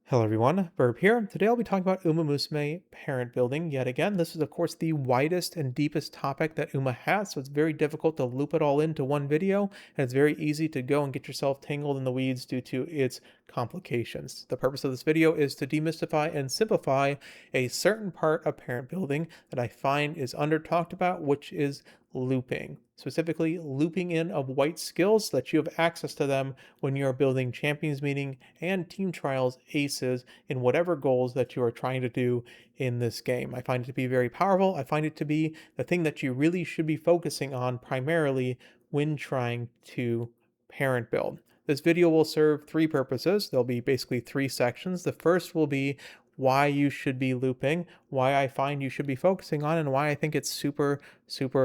Hello everyone, Burp here. Today I'll be talking about Umamusume parent building yet again. This is of course the widest and deepest topic that Uma has, so it's very difficult to loop it all into one video, and it's very easy to go and get yourself tangled in the weeds due to its complications. The purpose of this video is to demystify and simplify a certain part of parent building that I find is under talked about, which is looping. Specifically, looping in of white skills so that you have access to them when you are building champions meeting and team trials aces in whatever goals that you are trying to do in this game. I find it to be very powerful. I find it to be the thing that you really should be focusing on primarily when trying to parent build. This video will serve three purposes. There'll be basically three sections. The first will be why you should be looping, why I find you should be focusing on, and why I think it's super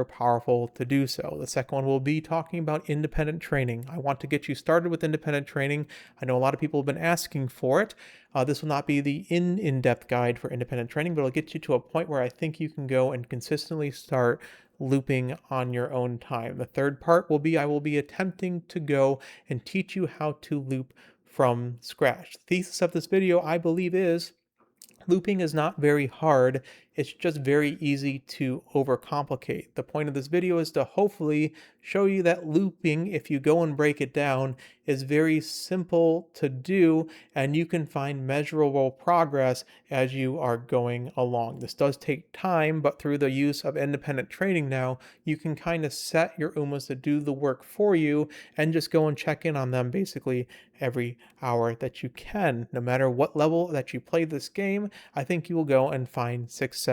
powerful to do so. The second one will be talking about independent training. I want to get you started with independent training. I know a lot of people have been asking for it. This will not be the in-depth guide for independent training, but it'll get you to a point where I think you can go and consistently start looping on your own time. The third part will be I will be attempting to go and teach you how to loop from scratch. The thesis of this video, I believe, is looping is not very hard, it's just very easy to overcomplicate. The point of this video is to hopefully show you that looping, if you go and break it down, is very simple to do and you can find measurable progress as you are going along. This does take time, but through the use of independent training now, you can kind of set your UMAs to do the work for you and just go and check in on them basically every hour that you can. No matter what level that you play this game, I think you will go and find success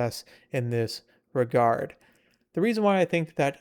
in this regard. The reason why I think that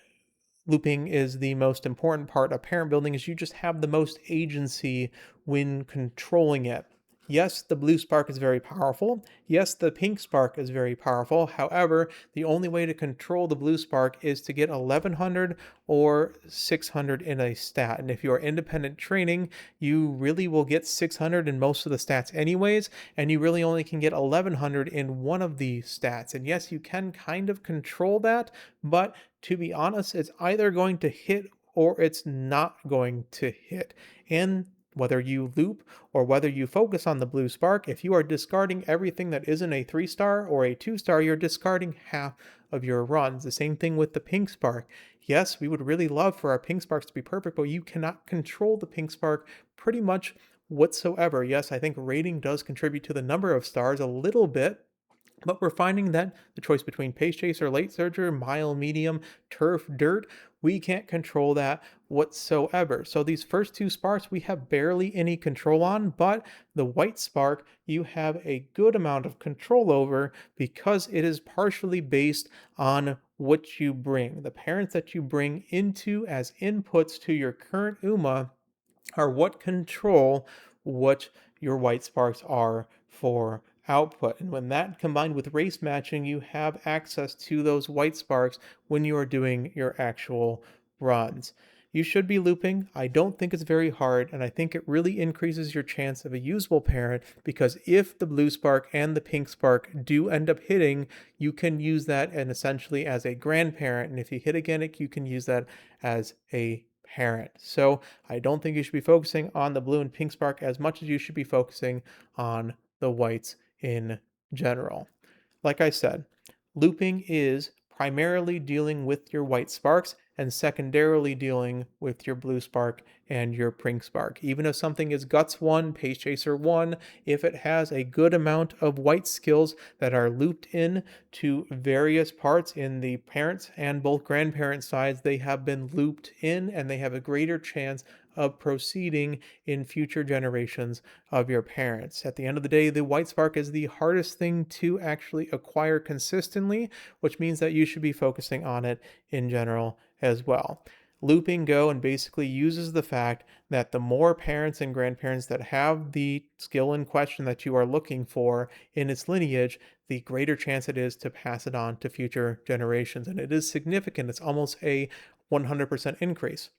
looping is the most important part of parent building is you just have the most agency when controlling it. Yes, the blue spark is very powerful. Yes, the pink spark is very powerful. However, the only way to control the blue spark is to get 1100 or 600 in a stat. And if you are independent training, you really will get 600 in most of the stats anyways, and you really only can get 1100 in one of the stats. And yes, you can kind of control that, but to be honest, it's either going to hit or it's not going to hit. And whether you loop or whether you focus on the blue spark, if you are discarding everything that isn't a 3-star or a 2-star, you're discarding half of your runs. The same thing with the pink spark. Yes, we would really love for our pink sparks to be perfect, but you cannot control the pink spark pretty much whatsoever. Yes, I think rating does contribute to the number of stars a little bit, but we're finding that the choice between pace chaser, late surger, mile, medium, turf, dirt, we can't control that whatsoever. So these first two sparks we have barely any control on, but the white spark you have a good amount of control over because it is partially based on what you bring. The parents that you bring into as inputs to your current UMA are what control what your white sparks are for output. And when that combined with race matching, you have access to those white sparks when you are doing your actual runs. You should be looping. I don't think it's very hard, and I think it really increases your chance of a usable parent because if the blue spark and the pink spark do end up hitting, you can use that and essentially as a grandparent. And if you hit again, you can use that as a parent. So I don't think you should be focusing on the blue and pink spark as much as you should be focusing on the whites in general. Like I said, looping is primarily dealing with your white sparks and secondarily dealing with your blue spark and your pink spark. Even if something is guts 1, pace chaser 1, if it has a good amount of white skills that are looped in to various parts in the parents and both grandparent sides, they have been looped in and they have a greater chance of proceeding in future generations of your parents. At the end of the day, the white spark is the hardest thing to actually acquire consistently, which means that you should be focusing on it in general as well. Looping Go and basically uses the fact that the more parents and grandparents that have the skill in question that you are looking for in its lineage, the greater chance it is to pass it on to future generations. And it is significant. It's almost a 100% increase.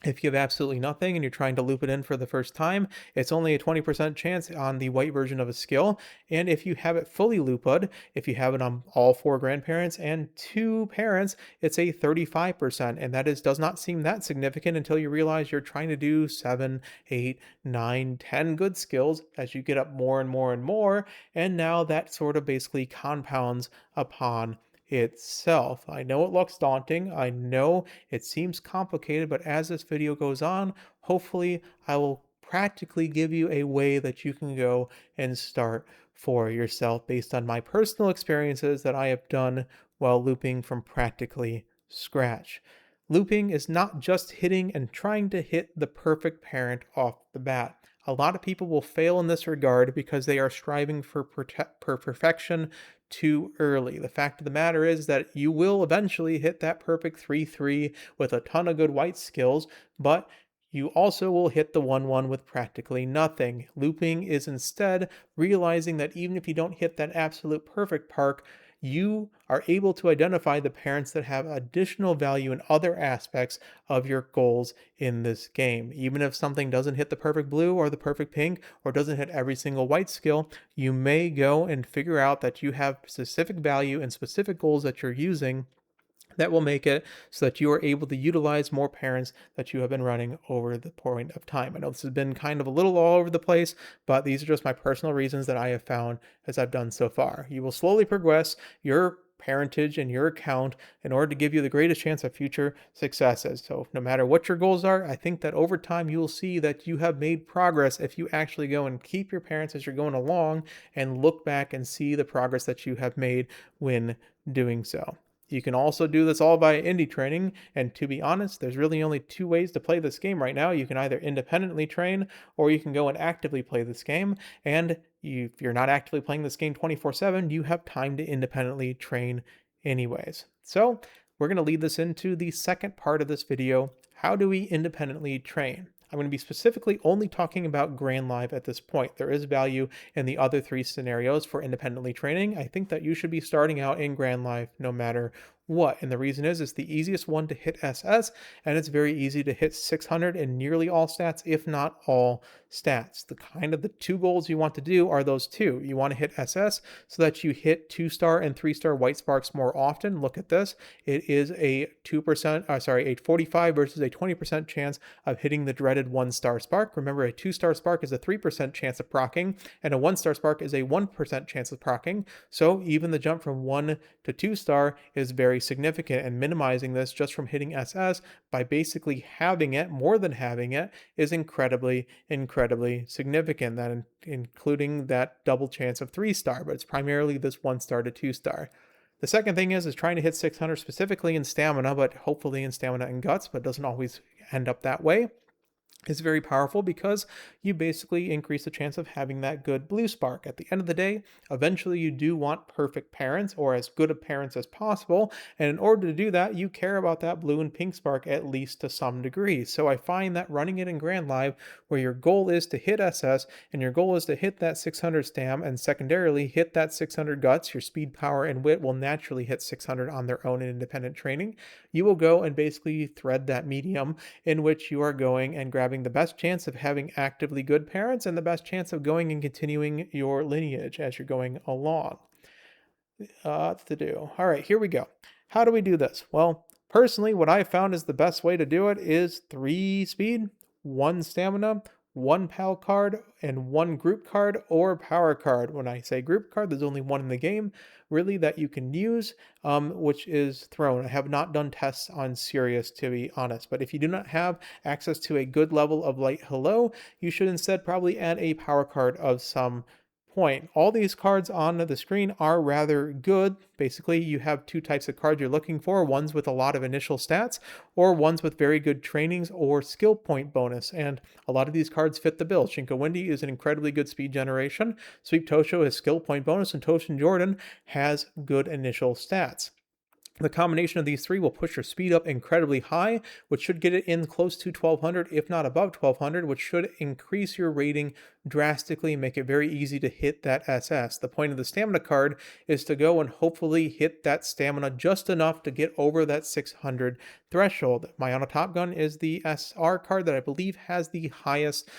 If you have absolutely nothing and you're trying to loop it in for the first time, it's only a 20% chance on the white version of a skill. And if you have it fully looped, if you have it on all four grandparents and two parents, it's a 35%. And that does not seem that significant until you realize you're trying to do 7, 8, 9, 10 good skills as you get up more and more and more. And now that sort of basically compounds upon itself. I know it looks daunting. I know it seems complicated, but as this video goes on, hopefully I will practically give you a way that you can go and start for yourself based on my personal experiences that I have done while looping from practically scratch. Looping is not just hitting and trying to hit the perfect parent off the bat. A lot of people will fail in this regard because they are striving for perfection too early. The fact of the matter is that you will eventually hit that perfect 3-3 with a ton of good white skills, but you also will hit the 1-1 with practically nothing. Looping is instead realizing that even if you don't hit that absolute perfect park, you are able to identify the parents that have additional value in other aspects of your goals in this game. Even if something doesn't hit the perfect blue or the perfect pink or doesn't hit every single white skill, you may go and figure out that you have specific value and specific goals that you're using that will make it so that you are able to utilize more parents that you have been running over the point of time. I know this has been kind of a little all over the place, but these are just my personal reasons that I have found as I've done so far. You will slowly progress your parentage and your account in order to give you the greatest chance of future successes. So no matter what your goals are, I think that over time you will see that you have made progress if you actually go and keep your parents as you're going along and look back and see the progress that you have made when doing so. You can also do this all by indie training, and to be honest, there's really only two ways to play this game right now. You can either independently train, or you can go and actively play this game, and if you're not actively playing this game 24/7, you have time to independently train anyways. So, we're going to lead this into the second part of this video. How do we independently train? I'm going to be specifically only talking about Grand Live at this point. There is value in the other three scenarios for independently training. I think that you should be starting out in Grand Live no matter what. And the reason is it's the easiest one to hit SS, and it's very easy to hit 600 in nearly all stats, if not all stats. The two goals you want to do are those two. You want to hit SS so that you hit 2-star and 3-star white sparks more often. Look at this. It is a 45 versus a 20% chance of hitting the dreaded 1-star spark. Remember, a 2-star spark is a 3% chance of proccing, and a 1-star spark is a 1% chance of proccing. So even the jump from 1 to 2-star is very significant, and minimizing this just from hitting SS by basically having it, more than having it, is incredibly significant. That including that double chance of 3-star, but it's primarily this 1-star to 2-star. The second thing is trying to hit 600 specifically in stamina, but hopefully in stamina and guts, but doesn't always end up that way. Is very powerful because you basically increase the chance of having that good blue spark. At the end of the day, eventually you do want perfect parents or as good of parents as possible. And in order to do that, you care about that blue and pink spark at least to some degree. So I find that running it in Grand Live, where your goal is to hit SS and your goal is to hit that 600 stam and secondarily hit that 600 guts, your speed, power, and wit will naturally hit 600 on their own in independent training. You will go and basically thread that medium in which you are going and grabbing the best chance of having actively good parents and the best chance of going and continuing your lineage as you're going along. To do. All right, here we go. How do we do this? Well, personally, what I found is the best way to do it is 3 speed, 1 stamina, 1 pal card, and 1 group card or power card. When I say group card, there's only one in the game, really, that you can use, which is Throne. I have not done tests on Sirius, to be honest, but if you do not have access to a good level of light hello, you should instead probably add a power card of some point. All these cards on the screen are rather good. Basically, you have two types of cards you're looking for, ones with a lot of initial stats or ones with very good trainings or skill point bonus. And a lot of these cards fit the bill. Shinko Wendy is an incredibly good speed generation. Sweep Tosho has skill point bonus, and Toshin Jordan has good initial stats. The combination of these three will push your speed up incredibly high, which should get it in close to 1200, if not above 1200, which should increase your rating drastically and make it very easy to hit that SS. The point of the stamina card is to go and hopefully hit that stamina just enough to get over that 600 threshold. My Auto Top Gun is the SR card that I believe has the highest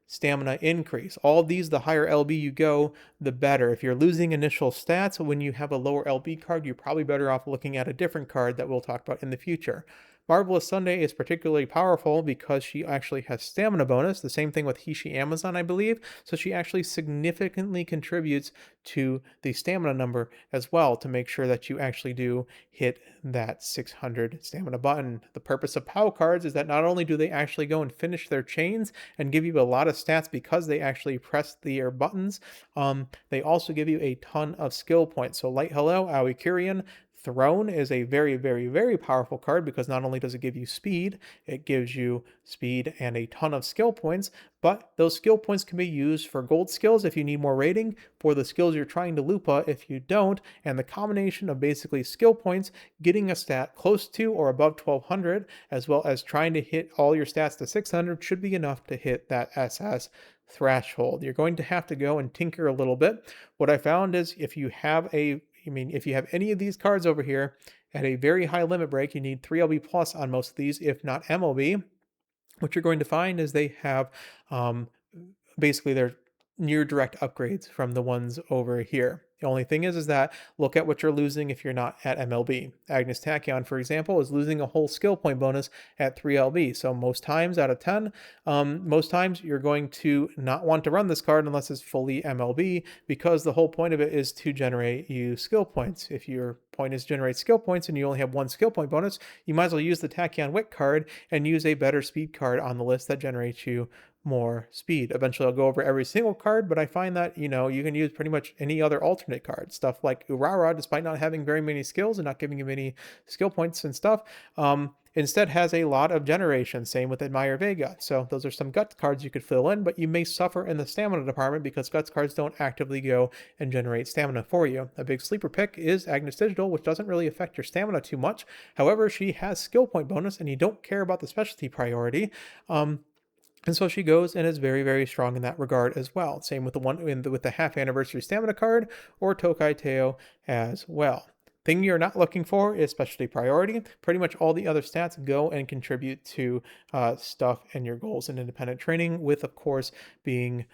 stamina increase. All of these, the higher LB you go, the better. If you're losing initial stats when you have a lower LB card, you're probably better off looking at a different card that we'll talk about in the future. Marvelous Sunday is particularly powerful because she actually has stamina bonus. The same thing with Hishi Amazon, I believe. So she actually significantly contributes to the stamina number as well to make sure that you actually do hit that 600 stamina button. The purpose of POW cards is that not only do they actually go and finish their chains and give you a lot of stats because they actually press their buttons, they also give you a ton of skill points. So Light Hello, Aoi Kyrian, Throne is a very, very, very powerful card because not only does it give you speed, it gives you speed and a ton of skill points, but those skill points can be used for gold skills if you need more rating, for the skills you're trying to Loopa if you don't, and the combination of basically skill points, getting a stat close to or above 1200, as well as trying to hit all your stats to 600 should be enough to hit that SS threshold. You're going to have to go and tinker a little bit. What I found is if you have any of these cards over here at a very high limit break, you need 3 LB plus on most of these, if not MLB. What you're going to find is they have um, basically they're near direct upgrades from the ones over here. The only thing is that look at what you're losing if you're not at MLB. Agnes Tachyon, for example, is losing a whole skill point bonus at 3 LB. So most times out of 10, most times you're going to not want to run this card unless it's fully MLB, because the whole point of it is to generate you skill points. If your point is to generate skill points and you only have one skill point bonus, you might as well use the Tachyon Wick card and use a better speed card on the list that generates you more speed. Eventually I'll go over every single card, but I find that, you can use pretty much any other alternate card. Stuff like Urara, despite not having very many skills and not giving you many skill points and stuff, instead has a lot of generation. Same with Admire Vega. So those are some Guts cards you could fill in, but you may suffer in the stamina department because Guts cards don't actively go and generate stamina for you. A big sleeper pick is Agnes Digital, which doesn't really affect your stamina too much. However, she has skill point bonus and you don't care about the specialty priority. And so she goes and is very, very strong in that regard as well. Same with with the half anniversary stamina card or Tokai Teo as well. Thing you're not looking for is specialty priority. Pretty much all the other stats go and contribute to stuff and your goals in independent training, with, of course, being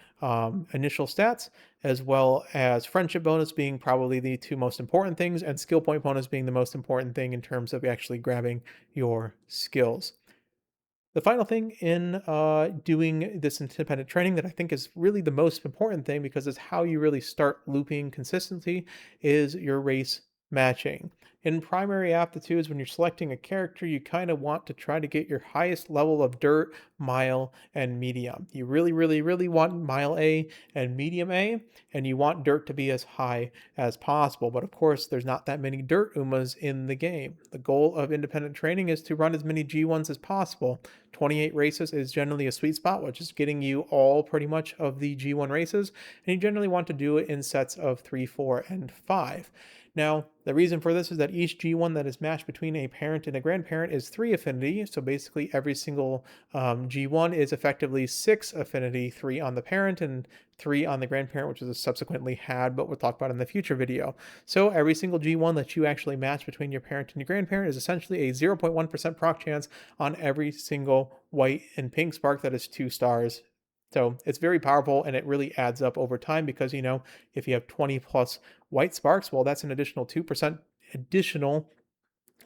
initial stats, as well as friendship bonus being probably the two most important things, and skill point bonus being the most important thing in terms of actually grabbing your skills. The final thing in doing this independent training that I think is really the most important thing, because it's how you really start looping consistency, is your race matching. In primary aptitudes, when you're selecting a character, you kind of want to try to get your highest level of dirt, mile, and medium. You really, really, really want mile A and medium A, and you want dirt to be as high as possible. But of course, there's not that many dirt Umas in the game. The goal of independent training is to run as many G1s as possible. 28 races is generally a sweet spot, which is getting you all pretty much of the G1 races, and you generally want to do it in sets of 3, 4, and 5. Now, the reason for this is that each G1 that is matched between a parent and a grandparent is 3 affinity. So basically every single G1 is effectively 6 affinity, 3 on the parent and 3 on the grandparent, which is subsequently had, but we'll talk about in the future video. So every single G1 that you actually match between your parent and your grandparent is essentially a 0.1% proc chance on every single white and pink spark that is 2 stars. So it's very powerful, and it really adds up over time because, if you have 20 plus white sparks, well, that's an additional 2% additional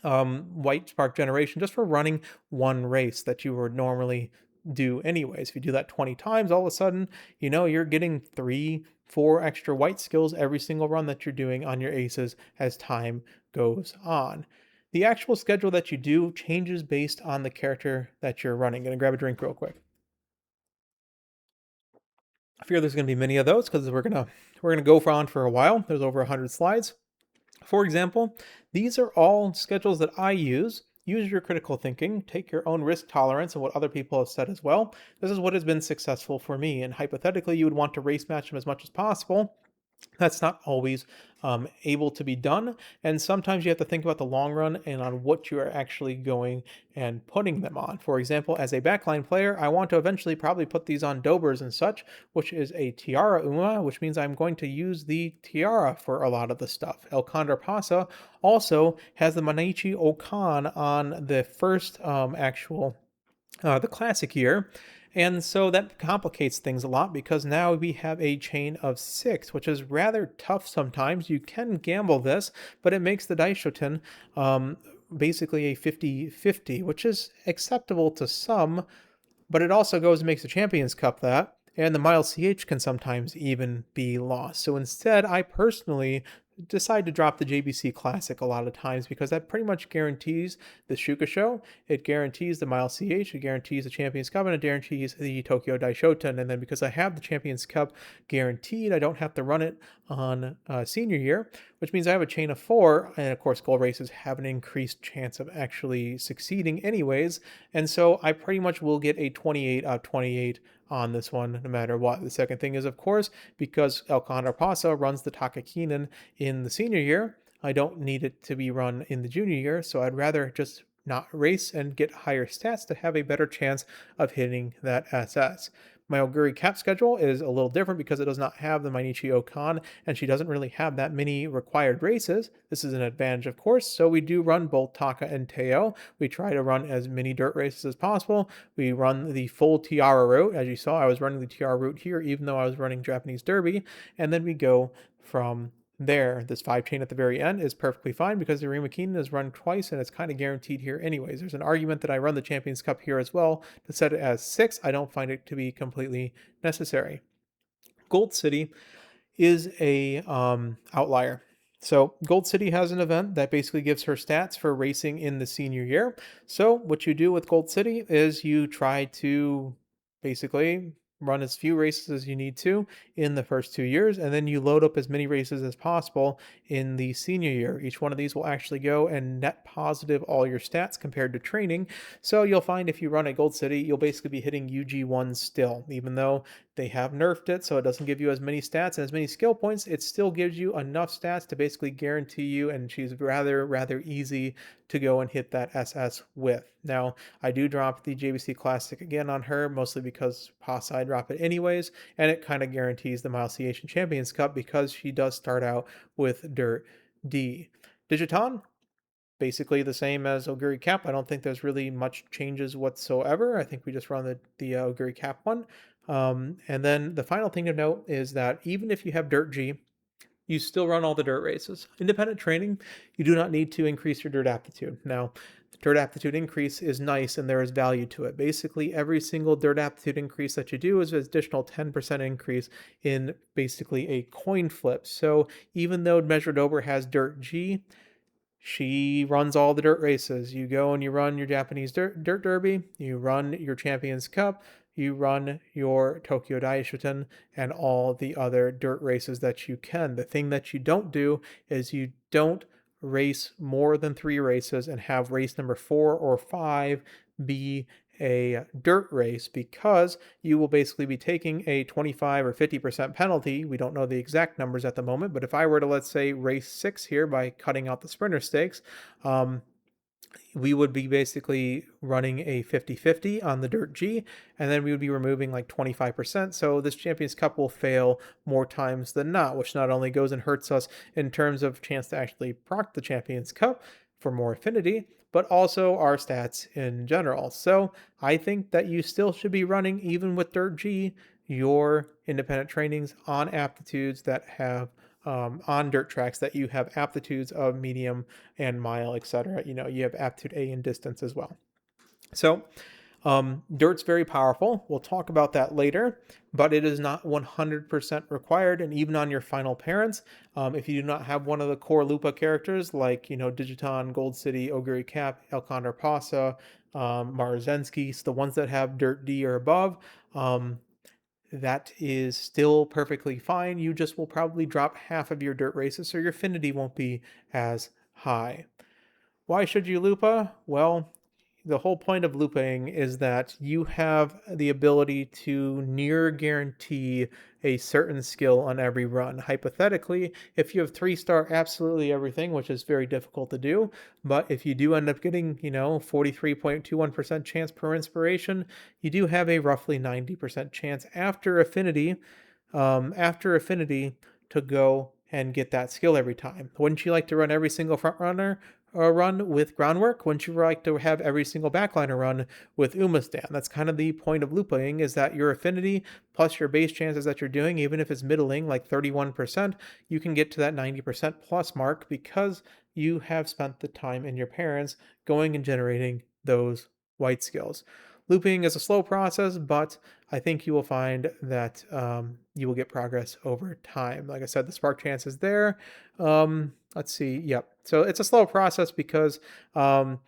white spark generation just for running one race that you would normally do anyways. If you do that 20 times, all of a sudden, you're getting 3, 4 extra white skills every single run that you're doing on your aces as time goes on. The actual schedule that you do changes based on the character that you're running. Gonna grab a drink real quick. I fear there's going to be many of those because we're gonna go on for a while. There's over 100 slides. For example, these are all schedules that I use. Use your critical thinking, take your own risk tolerance and what other people have said as well. This is what has been successful for me, and hypothetically, you would want to race match them as much as possible. That's not always able to be done. And sometimes you have to think about the long run and on what you are actually going and putting them on. For example, as a backline player, I want to eventually probably put these on Dobers and such, which is a Tiara Uma, which means I'm going to use the Tiara for a lot of the stuff. El Condor Pasa also has the Manichi Okan on the first actual the classic year. And so that complicates things a lot because now we have a chain of six, which is rather tough sometimes. You can gamble this, but it makes the Daishoten basically a 50-50, which is acceptable to some, but it also goes and makes the Champions Cup that, and the Mile CH can sometimes even be lost. So instead, I personally decide to drop the JBC Classic a lot of times because that pretty much guarantees the Shuka Show, it guarantees the Mile CH, it guarantees the Champions Cup, and it guarantees the Tokyo Daishoten. And then because I have the Champions Cup guaranteed, I don't have to run it on senior year, which means I have a chain of four. And of course, gold races have an increased chance of actually succeeding, anyways. And so I pretty much will get a 28 out of 28 on this one, no matter what. The second thing is, of course, because El Condor Pasa runs the Takakinen in the senior year, I don't need it to be run in the junior year, so I'd rather just not race and get higher stats to have a better chance of hitting that SS. My Oguri cap schedule is a little different because it does not have the Mainichi Okan, and she doesn't really have that many required races. This is an advantage, of course, so we do run both Taka and Teo. We try to run as many dirt races as possible. We run the full Tiara route. As you saw, I was running the Tiara route here, even though I was running Japanese Derby, and then we go from there. This 5 chain at the very end is perfectly fine because the Rima Keenan is run twice and it's kind of guaranteed here anyways. There's an argument that I run the Champions Cup here as well to set it as 6. I don't find it to be completely necessary. Gold City is a outlier. So Gold City has an event that basically gives her stats for racing in the senior year. So what you do with Gold City is you try to basically run as few races as you need to in the first 2 years, and then you load up as many races as possible in the senior year. Each one of these will actually go and net positive all your stats compared to training. So you'll find if you run at Gold City, you'll basically be hitting UG1 still, even though they have nerfed it, so it doesn't give you as many stats and as many skill points. It still gives you enough stats to basically guarantee you, and she's rather easy to go and hit that SS with. Now, I do drop the JBC Classic again on her, mostly because Pasa I drop it anyways, and it kind of guarantees the Mile CH Champions Cup because she does start out with Dirt D. Digiton, basically the same as Oguri Cap. I don't think there's really much changes whatsoever. I think we just run the Oguri Cap one. And then the final thing to note is that even if you have Dirt G, you still run all the dirt races. Independent training, you do not need to increase your dirt aptitude. Now, the dirt aptitude increase is nice and there is value to it. Basically, every single dirt aptitude increase that you do is an additional 10% increase in basically a coin flip. So even though Measured Over has Dirt G, she runs all the dirt races. You go and you run your Japanese dirt derby, you run your Champions Cup, you run your Tokyo Daishoten, and all the other dirt races that you can. The thing that you don't do is you don't race more than 3 races and have race number 4 or 5 be a dirt race because you will basically be taking a 25 or 50% penalty. We don't know the exact numbers at the moment, but if I were to, let's say, race 6 here by cutting out the sprinter stakes, we would be basically running a 50-50 on the Dirt G, and then we would be removing like 25%. So this Champions Cup will fail more times than not, which not only goes and hurts us in terms of chance to actually proc the Champions Cup for more affinity, but also our stats in general. So I think that you still should be running, even with Dirt G, your independent trainings on aptitudes that have on dirt tracks that you have aptitudes of medium and mile, etc. You know, you have aptitude A in distance as well. So dirt's very powerful. We'll talk about that later, but it is not 100% required. And even on your final parents, if you do not have one of the core Lupa characters like, you know, Digiton, Gold City, Oguri Cap, El Condor Pasa, Marzensky, the ones that have Dirt D or above, that is still perfectly fine. You just will probably drop half of your dirt races, so your affinity won't be as high. Why should you Lupa? Well, the whole point of looping is that you have the ability to near guarantee a certain skill on every run. Hypothetically, if you have 3-star absolutely everything, which is very difficult to do, but if you do end up getting, 43.21% chance per inspiration, you do have a roughly 90% chance after affinity to go and get that skill every time. Wouldn't you like to run every single front runner run with groundwork? Wouldn't you like to have every single backliner run with Umastand? That's kind of the point of looping, is that your affinity plus your base chances that you're doing, even if it's middling like 31%, you can get to that 90% plus mark because you have spent the time in your parents going and generating those white skills. Looping is a slow process, but I think you will find that you will get progress over time. Like I said, the spark chance is there. Let's see. Yep. So it's a slow process because um,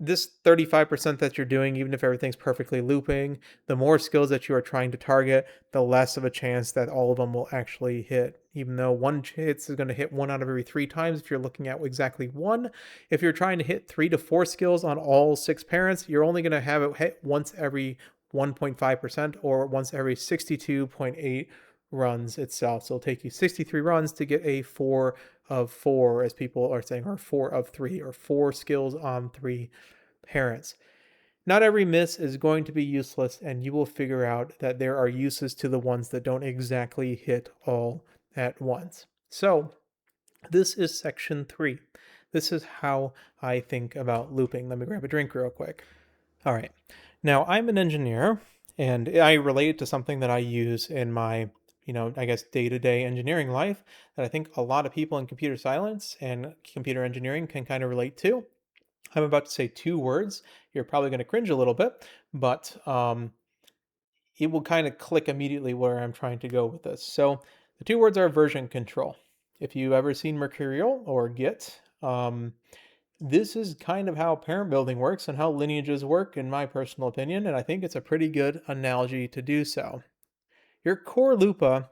this 35% that you're doing, even if everything's perfectly looping, the more skills that you are trying to target, the less of a chance that all of them will actually hit. Even though one hits is going to hit 1 out of every 3 times if you're looking at exactly one. If you're trying to hit 3 to 4 skills on all 6 parents, you're only going to have it hit once every 1.5% or once every 62.8 runs itself. So it'll take you 63 runs to get a 4 of 4, as people are saying, or 4 of 3, or 4 skills on 3 parents. Not every miss is going to be useless, and you will figure out that there are uses to the ones that don't exactly hit all at once. So, this is section 3. This is how I think about looping. Let me grab a drink real quick. All right. Now, I'm an engineer, and I relate to something that I use in my, I guess, day-to-day engineering life that I think a lot of people in computer science and computer engineering can kind of relate to. I'm about to say 2 words. You're probably going to cringe a little bit, but it will kind of click immediately where I'm trying to go with this. So the 2 words are version control. If you've ever seen Mercurial or Git, this is kind of how parent building works and how lineages work, in my personal opinion, and I think it's a pretty good analogy to do so. Your core Lupa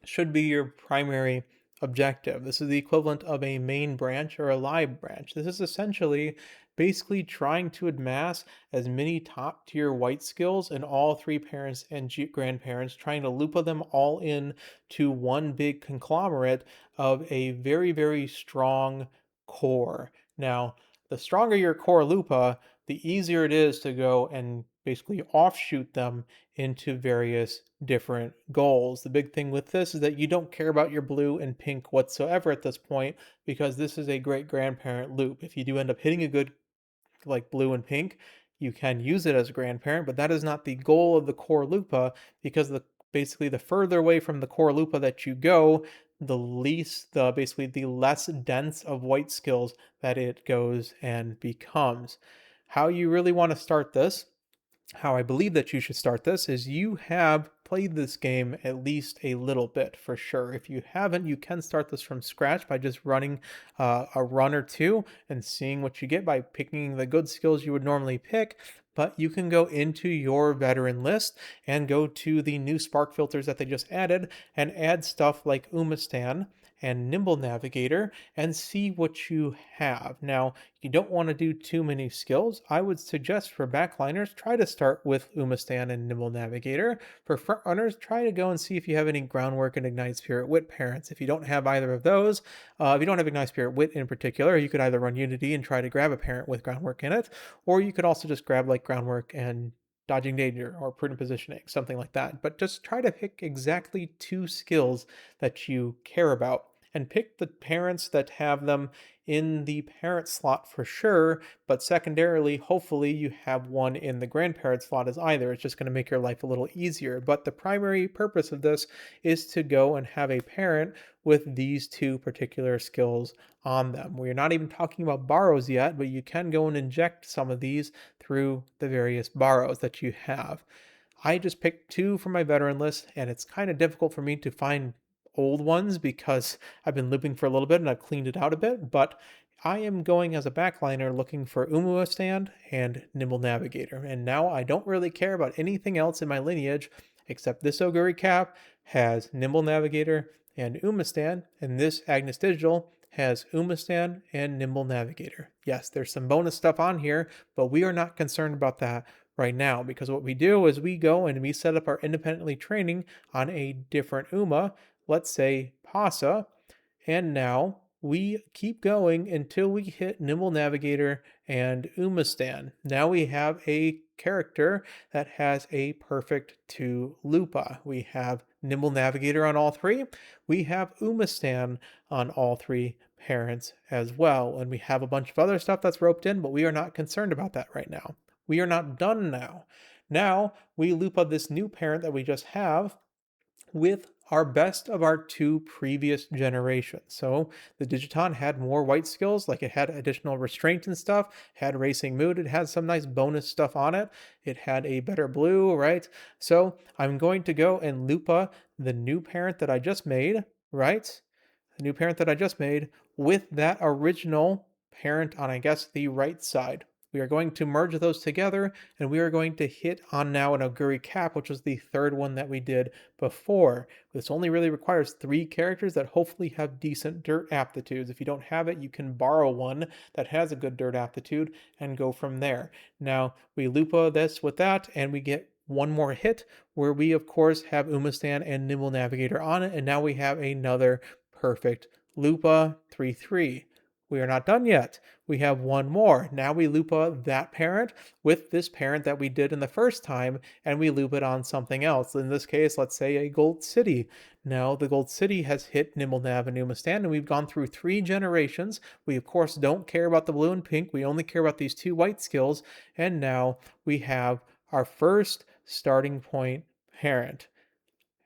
should be your primary objective. This is the equivalent of a main branch or a live branch. This is essentially basically trying to amass as many top tier white skills in all 3 parents and grandparents, trying to Lupa them all in to one big conglomerate of a very, very strong core. Now, the stronger your core Lupa, the easier it is to go and basically offshoot them into various different goals. The big thing with this is that you don't care about your blue and pink whatsoever at this point, because this is a great grandparent loop. If you do end up hitting a good, like, blue and pink, you can use it as a grandparent, but that is not the goal of the core lupa, because the further away from the core lupa that you go, the less dense of white skills that it goes and becomes. How you really want to start this, how I believe that you should start this, is you have played this game at least a little bit for sure. If you haven't, you can start this from scratch by just running a run or two and seeing what you get by picking the good skills you would normally pick. But you can go into your veteran list and go to the new Spark filters that they just added and add stuff like Umastan and Nimble Navigator and see what you have. Now, you don't want to do too many skills. I would suggest for backliners, try to start with Umastan and Nimble Navigator. For front runners, try to go and see if you have any Groundwork and Ignite Spirit Wit parents. If you don't have either of those, if you don't have Ignite Spirit Wit in particular, you could either run Unity and try to grab a parent with Groundwork in it, or you could also just grab like Groundwork and Dodging Danger or Prudent Positioning, something like that. But just try to pick exactly 2 skills that you care about, and pick the parents that have them in the parent slot for sure, but secondarily, hopefully you have one in the grandparent slot as either. It's just going to make your life a little easier. But the primary purpose of this is to go and have a parent with these 2 particular skills on them. We're not even talking about borrows yet, but you can go and inject some of these through the various borrows that you have. I just picked 2 from my veteran list, and it's kind of difficult for me to find old ones because I've been looping for a little bit and I've cleaned it out a bit, but I am going as a backliner looking for Umamusume stand and Nimble Navigator. And now I don't really care about anything else in my lineage except this Oguri cap has Nimble Navigator and Umastand, and this Agnes Digital has Umastan and Nimble Navigator. Yes, there's some bonus stuff on here, but we are not concerned about that right now because what we do is we go and we set up our independently training on a different Uma, let's say Pasa, and now we keep going until we hit Nimble Navigator and Umastan. Now we have a character that has a perfect To Loopa. We have Nimble Navigator on all three. We have Umastan on all three parents as well. And we have a bunch of other stuff that's roped in, but we are not concerned about that right now. We are not done now. Now we loop up this new parent that we just have with our best of our two previous generations. So the Digiton had more white skills, like it had additional restraint and stuff, had racing mood, it had some nice bonus stuff on it. It had a better blue, right? So I'm going to go and Lupa the new parent that I just made, right? The new parent that I just made with that original parent on, I guess, the right side. We are going to merge those together and we are going to hit on now an Oguri cap, which was the third one that we did before. This only really requires 3 characters that hopefully have decent dirt aptitudes. If you don't have it, you can borrow one that has a good dirt aptitude and go from there. Now, we Lupa this with that and we get one more hit where we, of course, have Umastan and Nimble Navigator on it, and now we have another perfect Lupa 3-3. We are not done yet. We have one more. Now we Lupa that parent with this parent that we did in the first time, and we loop it on something else. In this case, let's say a Gold City. Now the Gold City has hit Nimble Nav and Umastan, and we've gone through 3 generations. We, of course, don't care about the blue and pink. We only care about these 2 white skills, and now we have our first starting point parent.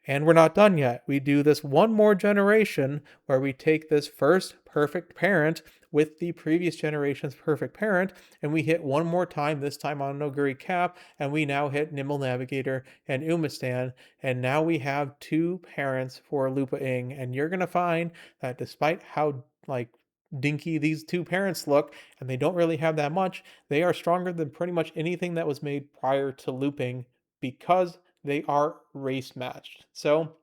And we're not done yet. We do this one more generation where we take this first perfect parent with the previous generation's perfect parent, and we hit one more time, this time on Noguri Cap, and we now hit Nimble Navigator and Umastan, and now we have 2 parents for Lupa Ing, and you're gonna find that despite how dinky these 2 parents look, and they don't really have that much, they are stronger than pretty much anything that was made prior to looping because they are race matched. So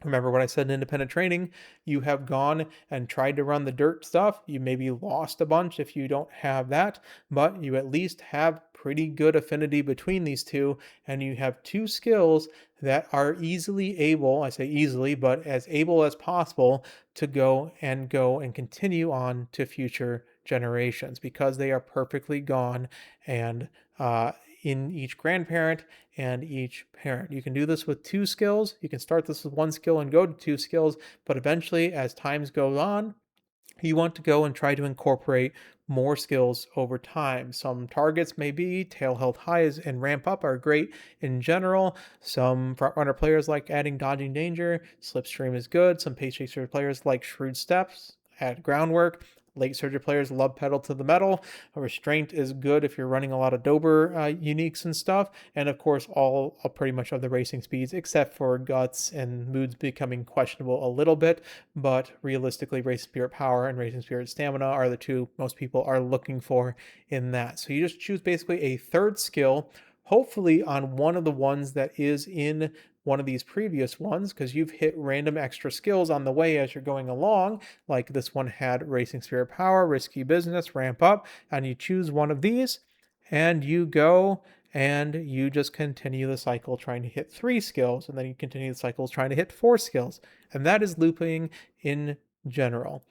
remember what I said in independent training, you have gone and tried to run the dirt stuff. You maybe lost a bunch if you don't have that, but you at least have pretty good affinity between these two, and you have 2 skills that are easily able, I say easily, but as able as possible to go and continue on to future generations because they are perfectly gone and in each grandparent and each parent. You can do this with 2 skills. You can start this with 1 skill and go to 2 skills, but eventually, as times go on, you want to go and try to incorporate more skills over time. Some targets may be tail held highs and ramp up are great in general. Some front runner players like adding dodging danger. Slipstream is good. Some pace chaser players like shrewd steps, add groundwork. Late surger players love pedal to the metal. A restraint is good if you're running a lot of Dober uniques and stuff. And of course, all pretty much of the racing speeds, except for guts and moods becoming questionable a little bit. But realistically, racing spirit power and racing spirit stamina are the 2 most people are looking for in that. So you just choose basically a third skill, hopefully on one of the ones that is in one of these previous ones, because you've hit random extra skills on the way as you're going along. Like this one had Racing Spirit Power, Risky Business, Ramp Up, and you choose one of these and you go and you just continue the cycle trying to hit 3 skills, and then you continue the cycle trying to hit 4 skills. And that is looping in general.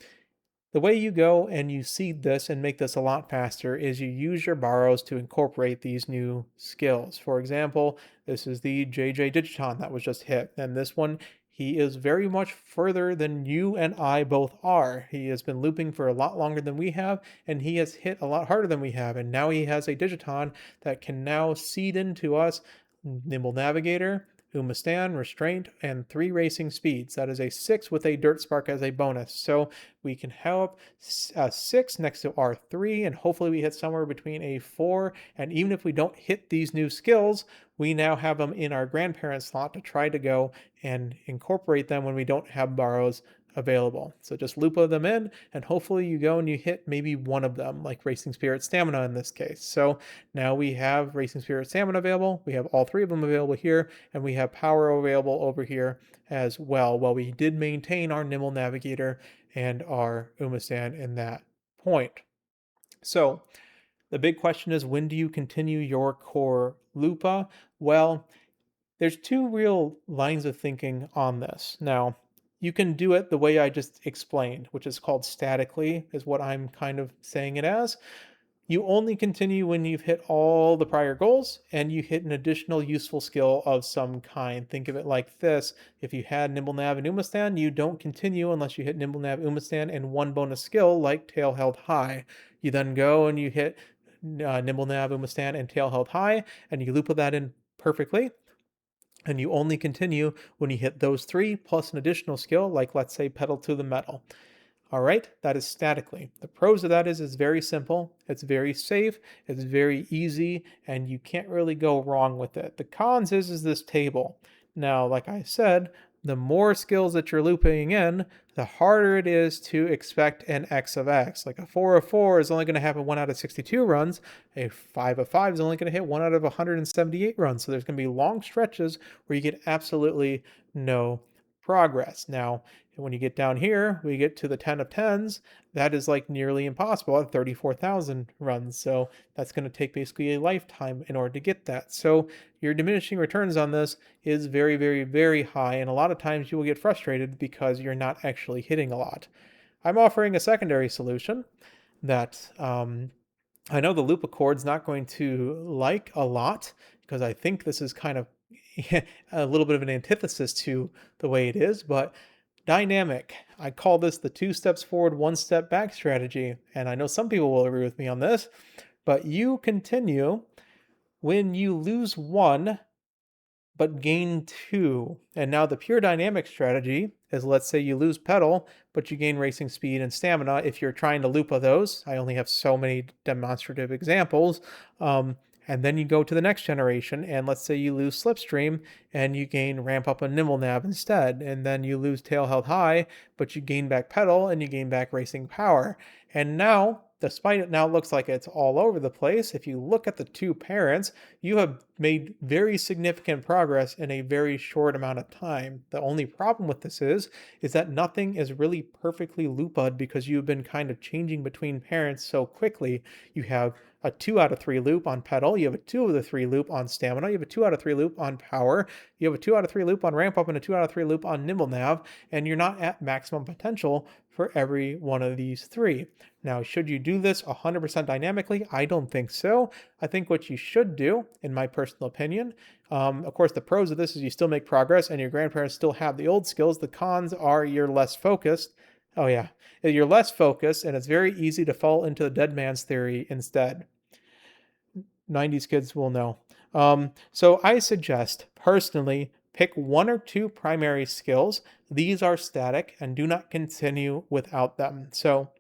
The way you go and you seed this and make this a lot faster is you use your borrows to incorporate these new skills. For example, this is the JJ Digiton that was just hit. And this one, he is very much further than you and I both are. He has been looping for a lot longer than we have, and he has hit a lot harder than we have. And now he has a Digiton that can now seed into us Nimble Navigator, Umastan, Restraint, and 3 racing speeds. That is a 6 with a Dirt Spark as a bonus. So we can help 6 next to R3, and hopefully we hit somewhere between a 4. And even if we don't hit these new skills, we now have them in our grandparent slot to try to go and incorporate them when we don't have borrows available. So just Loopa them in, and hopefully you go and you hit maybe one of them, like Racing Spirit Stamina in this case. So now we have Racing Spirit Stamina available, we have all three of them available here, and we have Power available over here as well. Well, we did maintain our Nimble Navigator and our Umasan in that point. So the big question is, when do you continue your core Lupa? Well, there's two real lines of thinking on this. Now, you can do it the way I just explained, which is called statically, is what I'm kind of saying it as. You only continue when you've hit all the prior goals and you hit an additional useful skill of some kind. Think of it like this. If you had Nimble Nav and Umastan, you don't continue unless you hit Nimble Nav, Umastan, and one bonus skill like Tail Held High. You then go and you hit Nimble Nav, Umastan, and Tail Held High, and you loop that in perfectly. And you only continue when you hit those three plus an additional skill, like let's say Pedal to the Metal. All right, that is statically. The pros of that is it's very simple, it's very safe, it's very easy, and you can't really go wrong with it. The cons is this table. Now, like I said, the more skills that you're looping in, the harder it is to expect an X of X. Like a 4 of 4 is only going to happen 1 out of 62 runs. A 5 of 5 is only going to hit 1 out of 178 runs. So there's going to be long stretches where you get absolutely no progress. Now, when you get down here, we get to the 10 of 10s. That is like nearly impossible at 34,000 runs. So that's going to take basically a lifetime in order to get that. So your diminishing returns on this is very, very, very high. And a lot of times you will get frustrated because you're not actually hitting a lot. I'm offering a secondary solution that I know the loop Accord's not going to like a lot because I think this is kind of a little bit of an antithesis to the way it is, but dynamic. I call this the 2 steps forward, 1 step back strategy. And I know some people will agree with me on this, but you continue when you lose 1 but gain 2. And now the pure dynamic strategy is, let's say you lose pedal, but you gain racing speed and stamina. If you're trying to loop of those, I only have so many demonstrative examples. And then you go to the next generation, and let's say you lose slipstream and you gain ramp up a nimble nav instead. And then you lose tail held high, but you gain back pedal and you gain back racing power. And now, despite it now looks like it's all over the place, if you look at the two parents, you have made very significant progress in a very short amount of time. The only problem with this is that nothing is really perfectly looped because you've been kind of changing between parents so quickly. You have a 2 out of 3 loop on pedal, you have a 2 out of 3 loop on stamina, you have a 2 out of 3 loop on power, you have a 2 out of 3 loop on ramp up, and a 2 out of 3 loop on nimble nav, and you're not at maximum potential for every one of these three. Now, should you do this 100% dynamically? I don't think so. I think what you should do, in my personal opinion, of course, the pros of this is you still make progress and your grandparents still have the old skills. The cons are you're less focused. Oh, yeah. You're less focused, and it's very easy to fall into the dead man's theory instead. 90s kids will know. So I suggest, personally, pick 1 or 2 primary skills. These are static and do not continue without them. So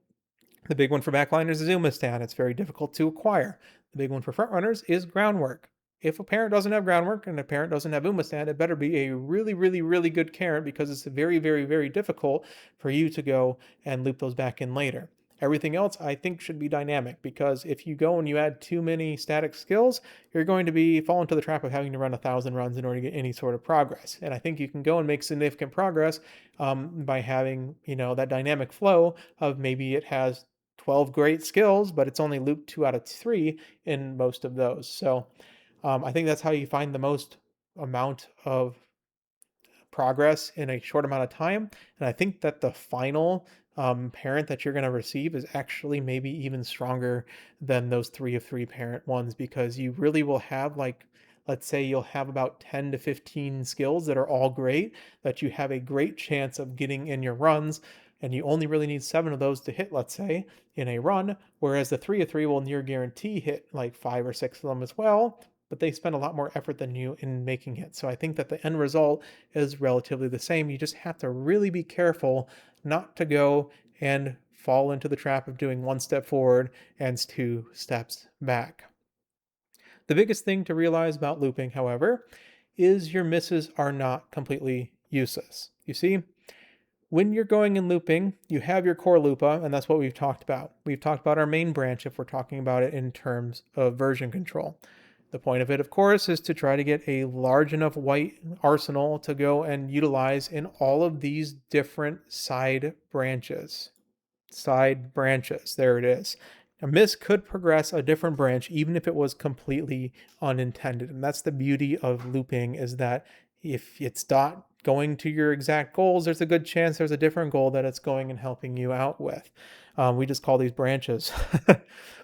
the big one for backliners is Umastan. It's very difficult to acquire. The big one for frontrunners is groundwork. If a parent doesn't have groundwork and a parent doesn't have Umastan, it better be a really, really, really good parent because it's very, very, very difficult for you to go and loop those back in later. Everything else I think should be dynamic because if you go and you add too many static skills, you're going to be fall into the trap of having to run 1,000 runs in order to get any sort of progress. And I think you can go and make significant progress by having that dynamic flow of maybe it has 12 great skills, but it's only looped 2 out of 3 in most of those. So I think that's how you find the most amount of progress in a short amount of time. And I think that the final parent that you're going to receive is actually maybe even stronger than those 3 of 3 parent ones because you really will have let's say you'll have about 10 to 15 skills that are all great that you have a great chance of getting in your runs. And you only really need 7 of those to hit, let's say, in a run, whereas the 3 of 3 will near guarantee hit like 5 or 6 of them as well, but they spend a lot more effort than you in making it. So I think that the end result is relatively the same. You just have to really be careful not to go and fall into the trap of doing 1 step forward and 2 steps back. The biggest thing to realize about looping, however, is your misses are not completely useless. You see, When you're going and looping, you have your core loopa, and that's what we've talked about. We've talked about our main branch if we're talking about it in terms of version control. The point of it, of course, is to try to get a large enough white arsenal to go and utilize in all of these different side branches. Side branches. There it is. A miss could progress a different branch even if it was completely unintended. And that's the beauty of looping, is that if it's not going to your exact goals, there's a good chance there's a different goal that it's going and helping you out with. We just call these branches.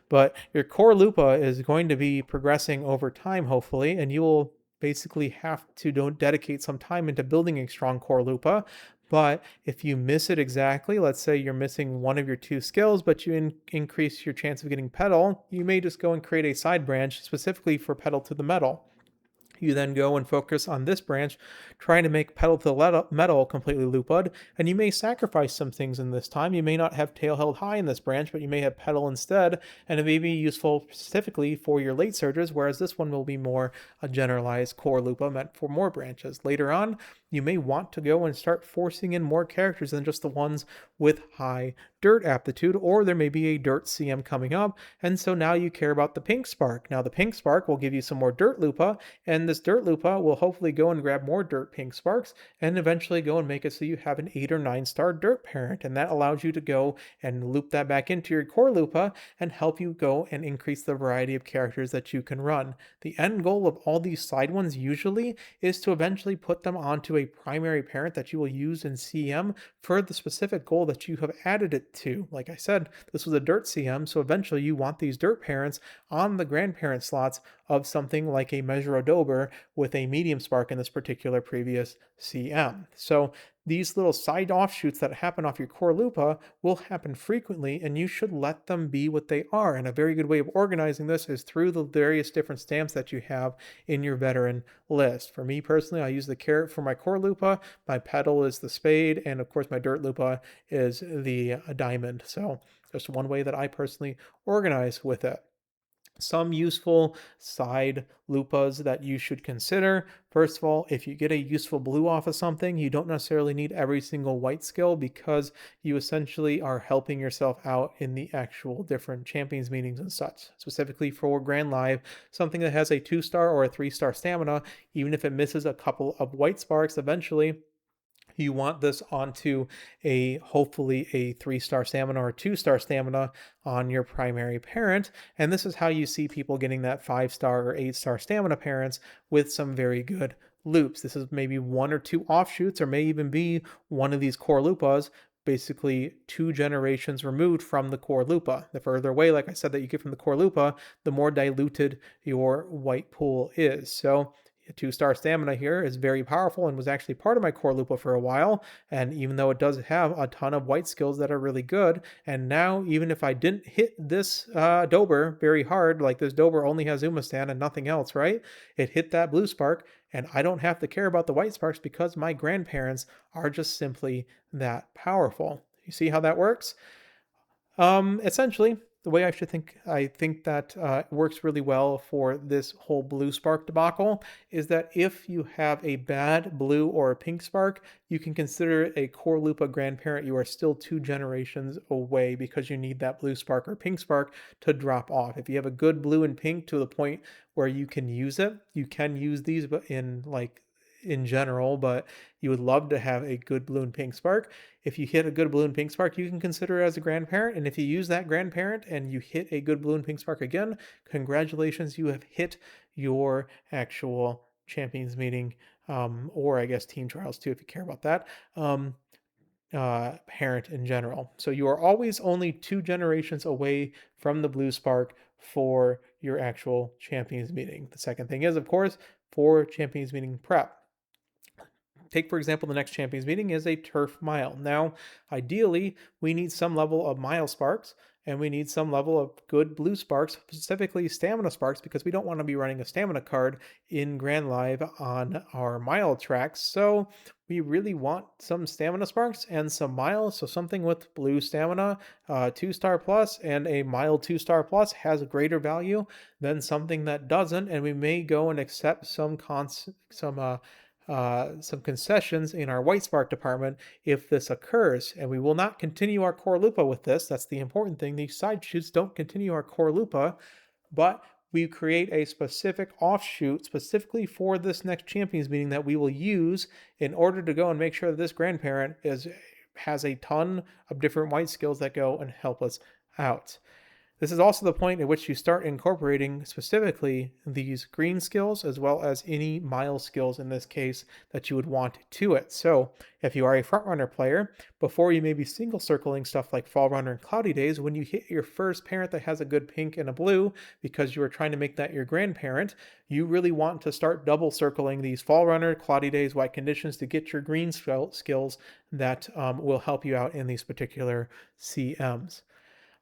But your core loopa is going to be progressing over time, hopefully, and you will basically have to don't dedicate some time into building a strong core loopa. But if you miss it exactly, let's say you're missing one of your two skills, but you increase your chance of getting pedal, you may just go and create a side branch specifically for pedal to the metal. You then go and focus on this branch, trying to make pedal to the metal completely looped, and you may sacrifice some things in this time. You may not have tail held high in this branch, but you may have pedal instead, and it may be useful specifically for your late surges, whereas this one will be more a generalized core loopa meant for more branches. Later on, you may want to go and start forcing in more characters than just the ones with high dirt aptitude, or there may be a dirt CM coming up, and so now you care about the pink spark. Now the pink spark will give you some more dirt loopa, and this dirt loopa will hopefully go and grab more dirt pink sparks and eventually go and make it so you have an 8 or 9 star dirt parent, and that allows you to go and loop that back into your core loopa and help you go and increase the variety of characters that you can run. The end goal of all these side ones usually is to eventually put them onto a primary parent that you will use in CM for the specific goal that you have added it to. Like I said, this was a dirt CM, so eventually you want these dirt parents on the grandparent slots of something like a Measure Dober with a medium spark in this particular previous CM. So these little side offshoots that happen off your core loopa will happen frequently, and you should let them be what they are. And a very good way of organizing this is through the various different stamps that you have in your veteran list. For me personally, I use the carrot for my core loopa, my pedal is the spade, and of course my dirt loopa is the diamond. So just one way that I personally organize with it. Some useful side lupas that you should consider. First of all, if you get a useful blue off of something, you don't necessarily need every single white skill, because you essentially are helping yourself out in the actual different champions meetings and such. Specifically for Grand Live, something that has a 2-star or a 3-star stamina, even if it misses a couple of white sparks eventually, you want this onto a hopefully a 3-star stamina or 2-star stamina on your primary parent. And this is how you see people getting that 5-star or 8-star stamina parents with some very good loops. This is maybe one or two offshoots, or may even be one of these core lupas, basically 2 generations removed from the core lupa. The further away, like I said, that you get from the core lupa, the more diluted your white pool is. So a 2-star stamina here is very powerful and was actually part of my core lupa for a while. And even though it does have a ton of white skills that are really good, and now even if I didn't hit this Dober very hard, like this Dober only has Umastan and nothing else, right? It hit that blue spark, and I don't have to care about the white sparks because my grandparents are just simply that powerful. You see how that works? Essentially, the way I think that works really well for this whole blue spark debacle is that if you have a bad blue or a pink spark, you can consider it a core lupa grandparent. You are still 2 generations away because you need that blue spark or pink spark to drop off. If you have a good blue and pink to the point where you can use it, you can use these, but in general, but you would love to have a good blue and pink spark. If you hit a good blue and pink spark, you can consider it as a grandparent. And if you use that grandparent and you hit a good blue and pink spark again, congratulations, you have hit your actual champions meeting, or I guess team trials too, if you care about that. Parent in general. So you are always only 2 generations away from the blue spark for your actual champions meeting. The second thing is, of course, for champions meeting prep. Take, for example, the next champions meeting is a turf mile. Now, ideally, we need some level of mile sparks, and we need some level of good blue sparks, specifically stamina sparks, because we don't want to be running a stamina card in Grand Live on our mile tracks. So we really want some stamina sparks and some miles. So something with blue stamina, 2-star plus, and a mile 2-star plus has a greater value than something that doesn't. And we may go and accept some some concessions in our white spark department if this occurs, and we will not continue our core lupa with this. That's the important thing. These side shoots don't continue our core lupa, but we create a specific offshoot specifically for this next champions meeting that we will use in order to go and make sure that this grandparent has a ton of different white skills that go and help us out. This is also the point at which you start incorporating specifically these green skills as well as any mile skills in this case that you would want to it. So if you are a frontrunner player, before you may be single circling stuff like Fall Runner and Cloudy Days, when you hit your first parent that has a good pink and a blue because you are trying to make that your grandparent, you really want to start double circling these Fall Runner, Cloudy Days, White Conditions to get your green skills that will help you out in these particular CMs.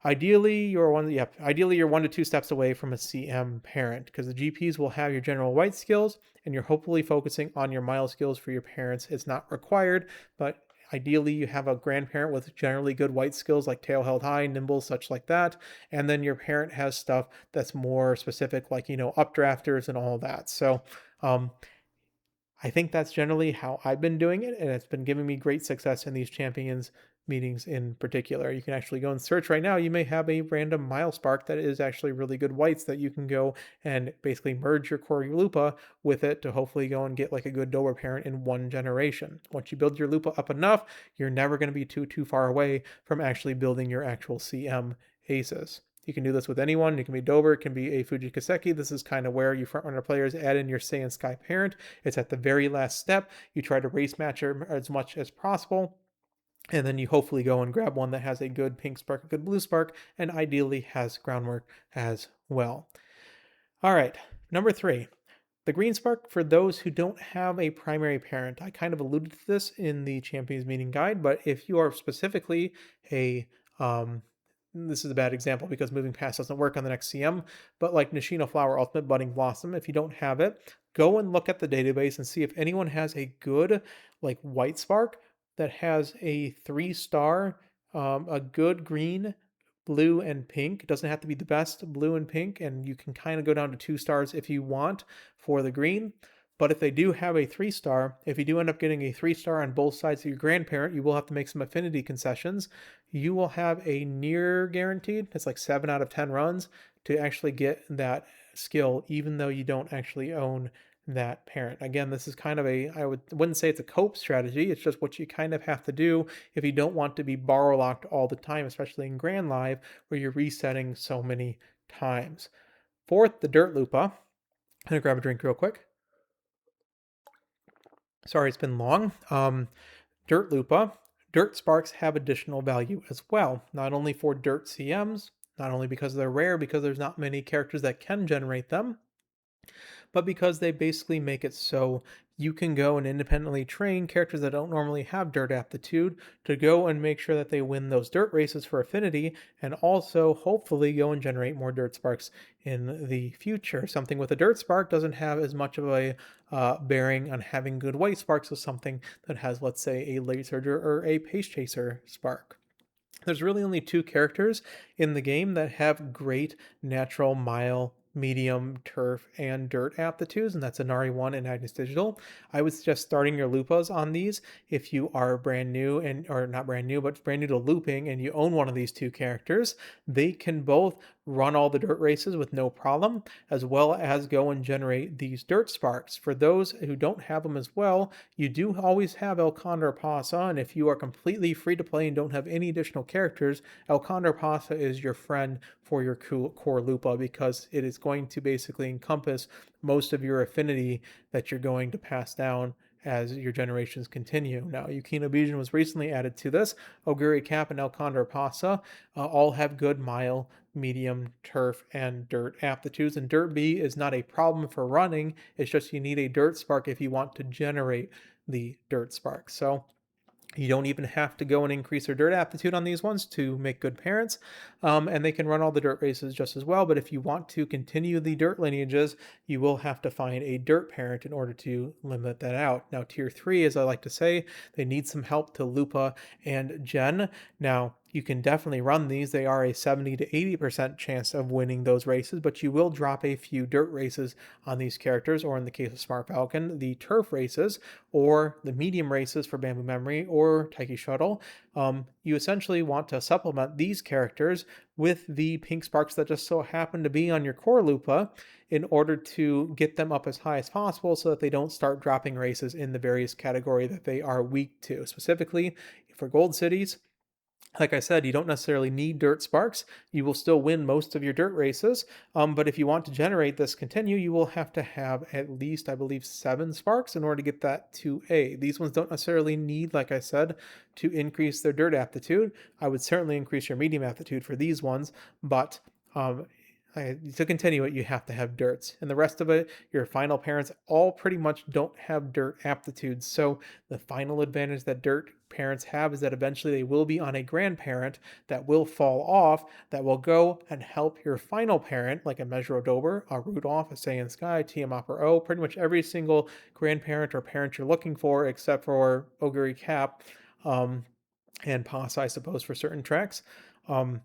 Ideally, you're 1 to 2 steps away from a CM parent because the GPs will have your general white skills and you're hopefully focusing on your mile skills for your parents. It's not required, but ideally you have a grandparent with generally good white skills like tail held high, nimble, such like that. And then your parent has stuff that's more specific, like, updrafters and all that. So, I think that's generally how I've been doing it, and it's been giving me great success in these champions meetings in particular. You can actually go and search right now. You may have a random mile spark that is actually really good whites that you can go and basically merge your core lupa with it to hopefully go and get like a good Dober parent in one generation. Once you build your lupa up enough, you're never going to be too far away from actually building your actual CM aces. You can do this with anyone. It can be Dober, it can be a Fuji Kaseki. This is kind of where you frontrunner players add in your Saiyan Sky parent. It's at the very last step. You try to race match her as much as possible. And then you hopefully go and grab one that has a good pink spark, a good blue spark, and ideally has groundwork as well. All right, number 3. The green spark for those who don't have a primary parent. I kind of alluded to this in the Champions Meeting Guide, but if you are specifically a this is a bad example because moving past doesn't work on the next CM, but like Nishino Flower Ultimate Budding Blossom, if you don't have it, go and look at the database and see if anyone has a good like white spark that has a 3-star, a good green, blue, and pink. It doesn't have to be the best blue and pink, and you can kind of go down to 2 stars if you want for the green. But if they do have a 3-star, if you do end up getting a 3-star on both sides of your grandparent, you will have to make some affinity concessions. You will have a near guaranteed, it's like 7 out of 10 runs to actually get that skill, even though you don't actually own that parent. Again, this is kind of wouldn't say it's a cope strategy. It's just what you kind of have to do if you don't want to be borrow locked all the time, especially in Grand Live where you're resetting so many times. 4th, the Dirt Lupa. I'm gonna grab a drink real quick. Sorry, it's been long. Dirt Lupa. Dirt Sparks have additional value as well, not only for Dirt CMs, not only because they're rare, because there's not many characters that can generate them, but because they basically make it so you can go and independently train characters that don't normally have dirt aptitude to go and make sure that they win those dirt races for affinity and also hopefully go and generate more dirt sparks in the future. Something with a dirt spark doesn't have as much of a bearing on having good white sparks as something that has, let's say, a late surger or a pace chaser spark. There's really only 2 characters in the game that have great natural mile, medium, turf, and dirt aptitudes, and that's Inari 1 and Agnes Digital. I would suggest starting your Lupas on these if you are brand new or not brand new, but brand new to looping and you own one of these 2 characters. They can both run all the dirt races with no problem, as well as go and generate these dirt sparks. For those who don't have them as well, you do always have El Condor Pasa, and if you are completely free to play and don't have any additional characters, El Condor Pasa is your friend for your core Lupa because it is going to basically encompass most of your affinity that you're going to pass down as your generations continue. Now, Yukino Bijin was recently added to this. Oguri Cap and El Condor Pasa all have good mile, medium, turf, and dirt aptitudes, and Dirt B is not a problem for running. It's just you need a dirt spark if you want to generate the dirt spark. So you don't even have to go and increase their dirt aptitude on these ones to make good parents, and they can run all the dirt races just as well. But if you want to continue the dirt lineages, you will have to find a dirt parent in order to limit that out. Now, Tier 3, as I like to say, they need some help to Lupa and Gen. Now, You can definitely run these. They are a 70 to 80% chance of winning those races, but you will drop a few dirt races on these characters, or in the case of Smart Falcon, the turf races, or the medium races for Bamboo Memory or Taiki Shuttle. You essentially want to supplement these characters with the pink sparks that just so happen to be on your core Lupa in order to get them up as high as possible so that they don't start dropping races in the various category that they are weak to. Specifically, for gold cities, like I said, you don't necessarily need dirt sparks. You will still win most of your dirt races. But if you want to generate this continue, you will have to have at least, I believe, 7 sparks in order to get that to A. These ones don't necessarily need, like I said, to increase their dirt aptitude. I would certainly increase your medium aptitude for these ones, but um, to continue it, you have to have dirts. And the rest of it, your final parents all pretty much don't have dirt aptitudes. So the final advantage that dirt parents have is that eventually they will be on a grandparent that will fall off, that will go and help your final parent, like a Measure Dober, a Rudolph, a Saiyan Sky, Tiamat or O, pretty much every single grandparent or parent you're looking for, except for Oguri Cap, um, and Pos, I suppose, for certain tracks. Um,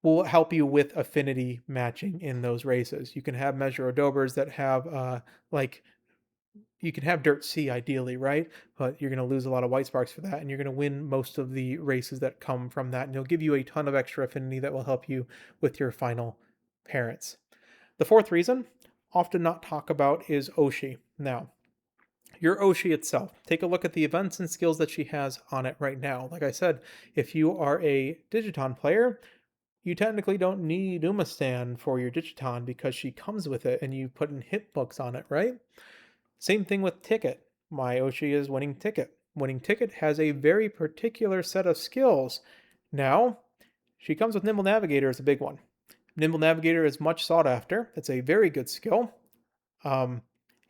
will help you with affinity matching in those races. You can have Measure Dobers that have like you can have Dirt C ideally, right? But you're going to lose a lot of white sparks for that, and you're going to win most of the races that come from that, and it'll give you a ton of extra affinity that will help you with your final parents. The fourth reason, often not talked about, is Oshi. Now, your Oshi itself, take a look at the events and skills that she has on it right now. Like I said, if you are a Digiton player, you technically don't need Umastan for your Digiton because she comes with it and you put in hit books on it, right? Same thing with Ticket. My Oshi is Winning Ticket. Winning Ticket has a very particular set of skills. Now, she comes with Nimble Navigator as a big one. Nimble Navigator is much sought after. It's a very good skill. Um,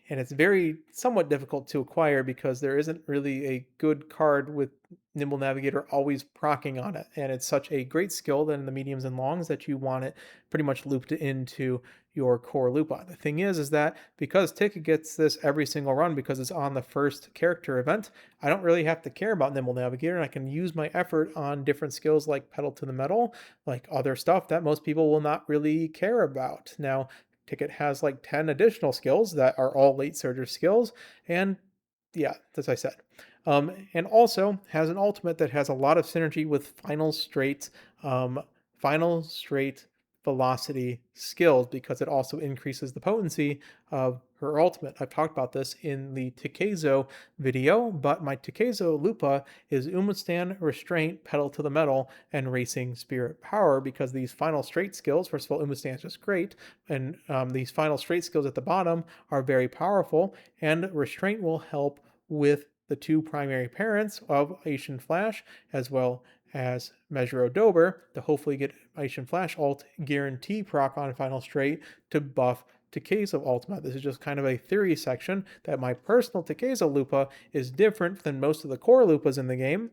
and it's very somewhat difficult to acquire because there isn't really a good card with Nimble Navigator always procking on it. And it's such a great skill that in the mediums and longs that you want it pretty much looped into your core Lupa. The thing is that because Ticket gets this every single run because it's on the first character event, I don't really have to care about Nimble Navigator, and I can use my effort on different skills like Pedal to the Metal, like other stuff that most people will not really care about. Now, Ticket has like 10 additional skills that are all late surger skills. And yeah, as I said. And also has an ultimate that has a lot of synergy with um, final straight velocity skills because it also increases the potency of her ultimate. I've talked about this in the Takezo video, but my Takezo Lupa is Umastan, Restraint, Pedal to the Metal, and Racing Spirit Power because these final straight skills, first of all, Umastan is just great, and these final straight skills at the bottom are very powerful, and Restraint will help with the two primary parents of Asian Flash, as well as Measure Dober, to hopefully get Asian Flash alt guarantee proc on final straight to buff Takezo Ultimate. This is just kind of a theory section that my personal Takezo Lupa is different than most of the core Lupas in the game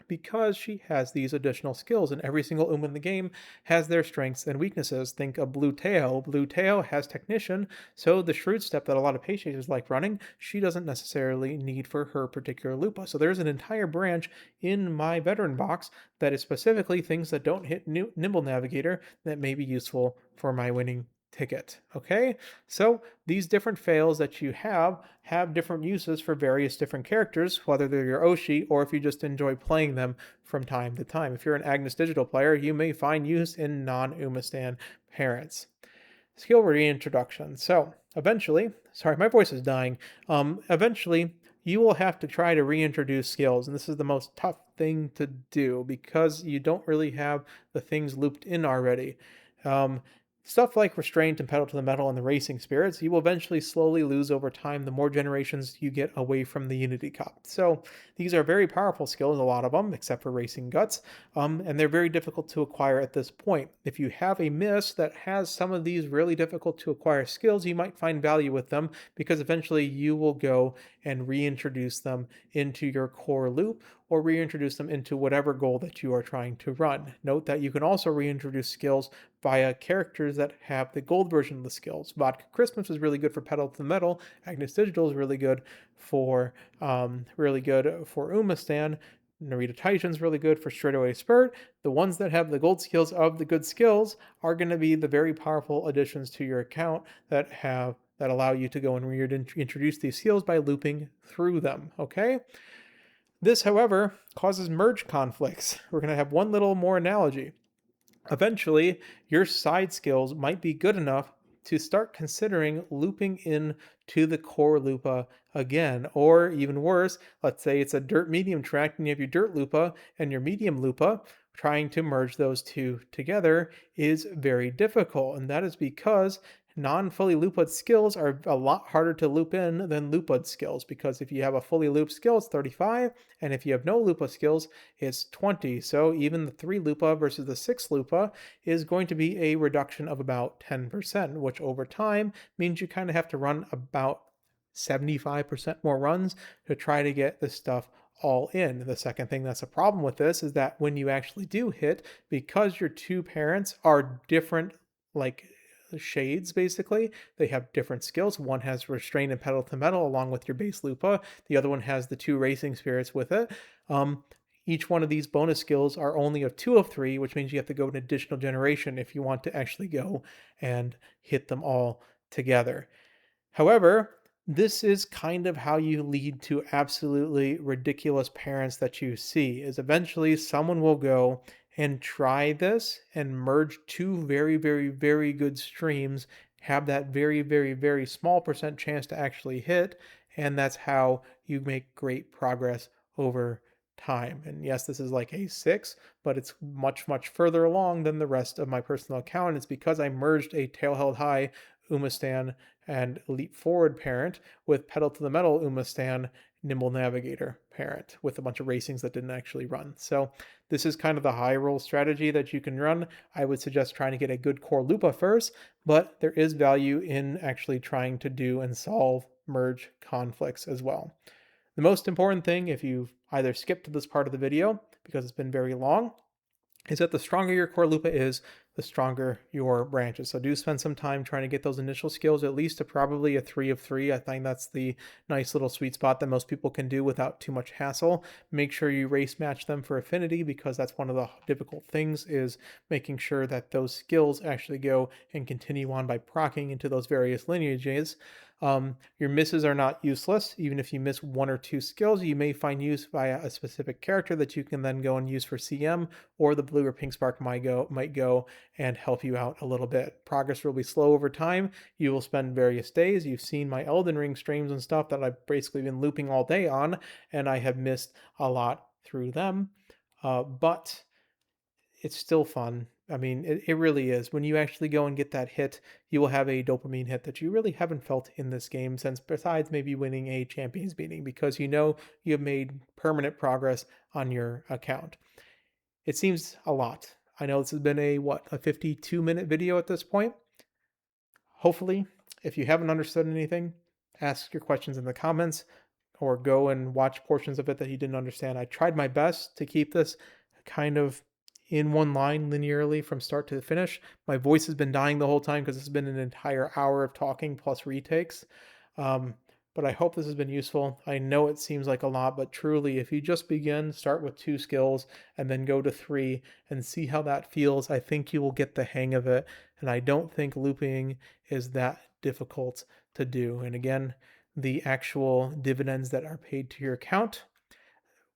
because she has these additional skills, and every single in the game has their strengths and weaknesses. Think of Blue Tail. Blue Tail has Technician, so the Shrewd Step that a lot of patients like running, she doesn't necessarily need for her particular Lupa. So there's an entire branch in my veteran box that is specifically things that don't hit Nimble Navigator that may be useful for my winning ticket. Okay, so these different fails that you have different uses for various different characters, whether they're your Oshi or if you just enjoy playing them from time to time. If you're an Agnes Digital player, you may find use in non-Umastan parents. Skill reintroduction. So eventually, sorry, my voice is dying. Eventually, you will have to try to reintroduce skills, and this is the most tough thing to do because you don't really have the things looped in already. Um, Stuff like Restraint and Pedal to the Metal and the Racing Spirits, you will eventually slowly lose over time the more generations you get away from the Unity Cup. So these are very powerful skills, a lot of them, except for Racing Guts, and they're very difficult to acquire at this point. If you have a miss that has some of these really difficult to acquire skills, you might find value with them because eventually you will go and reintroduce them into your core loop or reintroduce them into whatever goal that you are trying to run. Note that you can also reintroduce skills via characters that have the gold version of the skills. Vodka Christmas is really good for Pedal to the Metal. Agnes Digital is really good for Umastan. Narita Taishin's really good for straightaway spurt. The ones that have the gold skills of the good skills are going to be the very powerful additions to your account that allow you to go and introduce these skills by looping through them. Okay. This, however, causes merge conflicts. We're going to have one little more analogy. Eventually, your side skills might be good enough to start considering looping in to the core Loopa again. Or even worse, let's say it's a dirt medium track and you have your dirt Loopa and your medium Loopa. Trying to merge those two together is very difficult. And that is because non-fully looped skills are a lot harder to loop in than looped skills, because if you have a fully looped skill, it's 35, and if you have no Loopa skills, it's 20. So even the 3 Loopa versus the 6 Loopa is going to be a reduction of about 10%, which over time means you kind of have to run about 75% more runs to try to get this stuff all in. The second thing that's a problem with this is that when you actually do hit, because your two parents are different, like shades basically, they have different skills. One has restraint and pedal to metal along with your base Lupa. The other one has the 2 racing spirits with it. Each one of these bonus skills are only of 2 of 3, which means you have to go an additional generation if you want to actually go and hit them all together. However, this is kind of how you lead to absolutely ridiculous parents that you see, is eventually someone will go and try this and merge 2 very, very, very good streams, have that very, very, very small percent chance to actually hit, and that's how you make great progress over time. And yes, this is like a 6, but it's much, much further along than the rest of my personal account. It's because I merged a tail held high Umastan and leap forward parent with pedal to the metal Umastan nimble navigator parent with a bunch of racings that didn't actually run. So this is kind of the high roll strategy that you can run. I would suggest trying to get a good core Lupa first, but there is value in actually trying to do and solve merge conflicts as well. The most important thing, if you've either skipped to this part of the video because it's been very long, is that the stronger your core Lupa is, the stronger your branches. So do spend some time trying to get those initial skills, at least to probably a 3 of 3. I think that's the nice little sweet spot that most people can do without too much hassle. Make sure you race match them for affinity, because that's one of the difficult things, is making sure that those skills actually go and continue on by proccing into those various lineages. Your misses are not useless. Even if you miss 1 or 2 skills, you may find use via a specific character that you can then go and use for CM, or the blue or pink spark might go and help you out a little bit. Progress will be slow over time. You will spend various days. You've seen my Elden Ring streams and stuff that I've basically been looping all day on, and I have missed a lot through them. But it's still fun. I mean, it really is. When you actually go and get that hit, you will have a dopamine hit that you really haven't felt in this game since, besides maybe winning a champions meeting, because you know you have made permanent progress on your account. It seems a lot. I know this has been a 52-minute video at this point. Hopefully, if you haven't understood anything, ask your questions in the comments or go and watch portions of it that you didn't understand. I tried my best to keep this kind of in one line linearly from start to finish. My voice has been dying the whole time because it's been an entire hour of talking plus retakes. But I hope this has been useful. I know it seems like a lot, but truly, if you just begin, start with 2 skills and then go to 3 and see how that feels, I think you will get the hang of it. And I don't think looping is that difficult to do. And again, the actual dividends that are paid to your account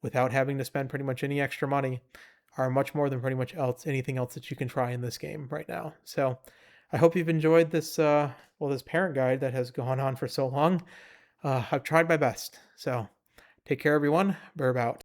without having to spend pretty much any extra money are much more than pretty much anything else that you can try in this game right now. So I hope you've enjoyed this this parent guide that has gone on for so long. I've tried my best. So take care, everyone. We're about.